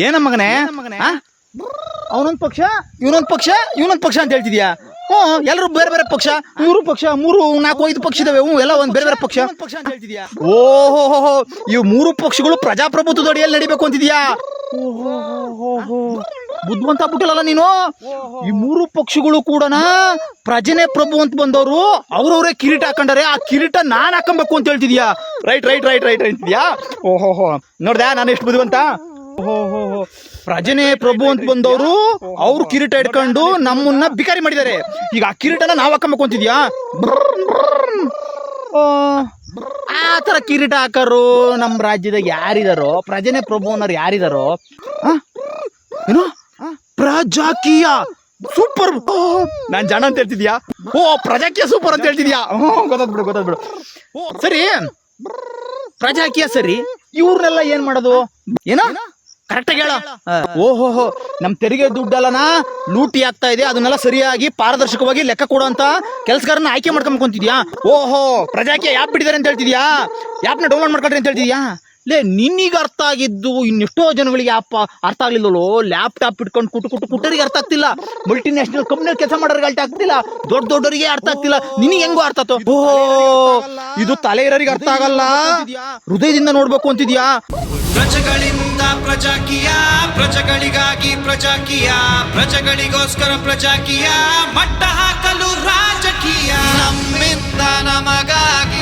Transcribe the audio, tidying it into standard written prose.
ಏನ ಮಗನೇ ಅವನೊಂದ್ ಪಕ್ಷ ಇವನೊಂದ್ ಪಕ್ಷ ಅಂತ ಹೇಳ್ತಿದ್ಯಾ? ಎಲ್ಲರೂ ಬೇರೆ ಬೇರೆ ಪಕ್ಷ, ಮೂರು ಪಕ್ಷ, 3-4-5 ಪಕ್ಷ ಇದಾವೆ. ಎಲ್ಲ ಒಂದ್ ಬೇರೆ ಬೇರೆ ಪಕ್ಷ ಅಂತ ಹೇಳ್ತಿದ್ಯಾ? ಓಹೋ, ಇವು 3 ಪಕ್ಷಗಳು ಪ್ರಜಾಪ್ರಭುತ್ವದ ಅಡಿಯಲ್ಲಿ ನಡಿಬೇಕು ಅಂತಿದ್ಯಾ? ಬುದ್ಧಿವಂತ ಆಗ್ಬಿಟ್ಟಲ್ಲ ನೀನು. ಈ 3 ಪಕ್ಷಗಳು ಕೂಡ ಪ್ರಜನೆ ಪ್ರಭು ಅಂತ ಬಂದವರು ಅವ್ರವ್ರೇ ಕಿರೀಟ ಹಾಕೊಂಡಾರೆ. ಆ ಕಿರೀಟ ನಾನ್ ಹಾಕೊಬೇಕು ಅಂತ ಹೇಳ್ತಿದ್ಯಾ? ರೈಟ್ ಅಂತಿದ್ಯಾ? ಓಹೋ, ನೋಡ್ದ ನಾನು ಎಷ್ಟು ಬುದ್ಧಿವಂತ. ಪ್ರಜನೆ ಪ್ರಭು ಅಂತ ಬಂದವರು ಅವ್ರು ಕಿರೀಟ ಇಟ್ಕೊಂಡು ನಮ್ಮನ್ನ ಬಿಕಾರಿ ಮಾಡಿದ್ದಾರೆ. ಈಗ ಆ ಕಿರೀಟನ ನಾವ್ ಹಾಕಬೇಕು ಅಂತಿದ್ಯಾ? ಆ ತರ ಕಿರೀಟ ಹಾಕರು ನಮ್ಮ ರಾಜ್ಯದಾಗ ಯಾರಿದಾರೋ, ಪ್ರಜನೆ ಪ್ರಭು ಅನ್ನೋರು ಯಾರಿದಾರೋ? ಏನು ಪ್ರಜಾಕೀಯ ಸೂಪರ್, ನಾನ್ ಜನ ಅಂತ ಹೇಳ್ತಿದ್ಯಾ? ಪ್ರಜಾಕೀಯ ಸೂಪರ್ ಅಂತ ಹೇಳ್ತಿದ್ಯಾ? ಗೊತ್ತಾದ್ಬಿಡು. ಸರಿ, ಪ್ರಜಾಕೀಯ ಸರಿ, ಇವ್ರನ್ನೆಲ್ಲ ಏನ್ ಮಾಡೋದು? ಏನ ಕರೆಕ್ಟಾಗಿ ಹೇಳ. ಓಹೋ, ನಮ್ ತೆರಿಗೆ ದುಡ್ಡೆಲ್ಲನ ಲೂಟಿ ಆಗ್ತಾ ಇದೆ, ಅದನ್ನೆಲ್ಲ ಸರಿಯಾಗಿ ಪಾರದರ್ಶಕವಾಗಿ ಲೆಕ್ಕ ಕೊಡುವಂತ ಕೆಲಸಗಾರನ ಆಯ್ಕೆ ಮಾಡ್ಕೊಂಡ್ಕೊಂತಿದ್ಯಾ? ಓಹೋ, ಪ್ರಜಾಕೀಯ ಯಾಪ್ ಬಿಟ್ಟಿದ್ದಾರೆ ಅಂತ ಹೇಳ್ತಿದ್ಯಾ? ಯಾಪ್ನ ಡೌನ್ಲೋಡ್ ಮಾಡ್ಕೊಳ್ರಿ ಅಂತ ಹೇಳ್ತಿದ್ಯಾ? ಲೇ, ನಿನ್ನಿಗೆ ಅರ್ಥ ಆಗಿದ್ದು ಇನ್ನೆಷ್ಟೋ ಜನಗಳಿಗೆ ಆಪ್ ಅರ್ಥ ಆಗ್ಲಿಲ್ಲೋ. ಲ್ಯಾಪ್ಟಾಪ್ ಇಟ್ಕೊಂಡು ಕುಟ್ಟರಿಗೆ ಅರ್ಥ ಆಗ್ತಿಲ್ಲ. ಮಲ್ಟಿನ್ಯಾಷನಲ್ ಕಂಪ್ನಿಯಲ್ಲಿ ಕೆಲಸ ಮಾಡೋರಿಗೆ ಅರ್ಥ ಆಗ್ತಿಲ್ಲ. ದೊಡ್ಡವರಿಗೆ ಅರ್ಥ ಆಗ್ತಿಲ್ಲ. ನಿನಗೆ ಹೆಂಗೋ ಅರ್ಥ ಆಯ್ತು? ಇದು ತಲೆ ಇರೋರಿಗೆ ಅರ್ಥ ಆಗಲ್ಲ, ಹೃದಯದಿಂದ ನೋಡ್ಬೇಕು ಅಂತಿದ್ಯಾ? ಪ್ರಜೆಗಳಿಂದ ಪ್ರಜಾಕೀಯ, ಪ್ರಜೆಗಳಿಗಾಗಿ ಪ್ರಜಾಕೀಯ, ಪ್ರಜೆಗಳಿಗೋಸ್ಕರ ಪ್ರಜಾಕೀಯ, ಮಟ್ಟ ಹಾಕಲು ರಾಜಕೀಯ, ನಮ್ಮಿಂದ ನಮಗಾಗಿ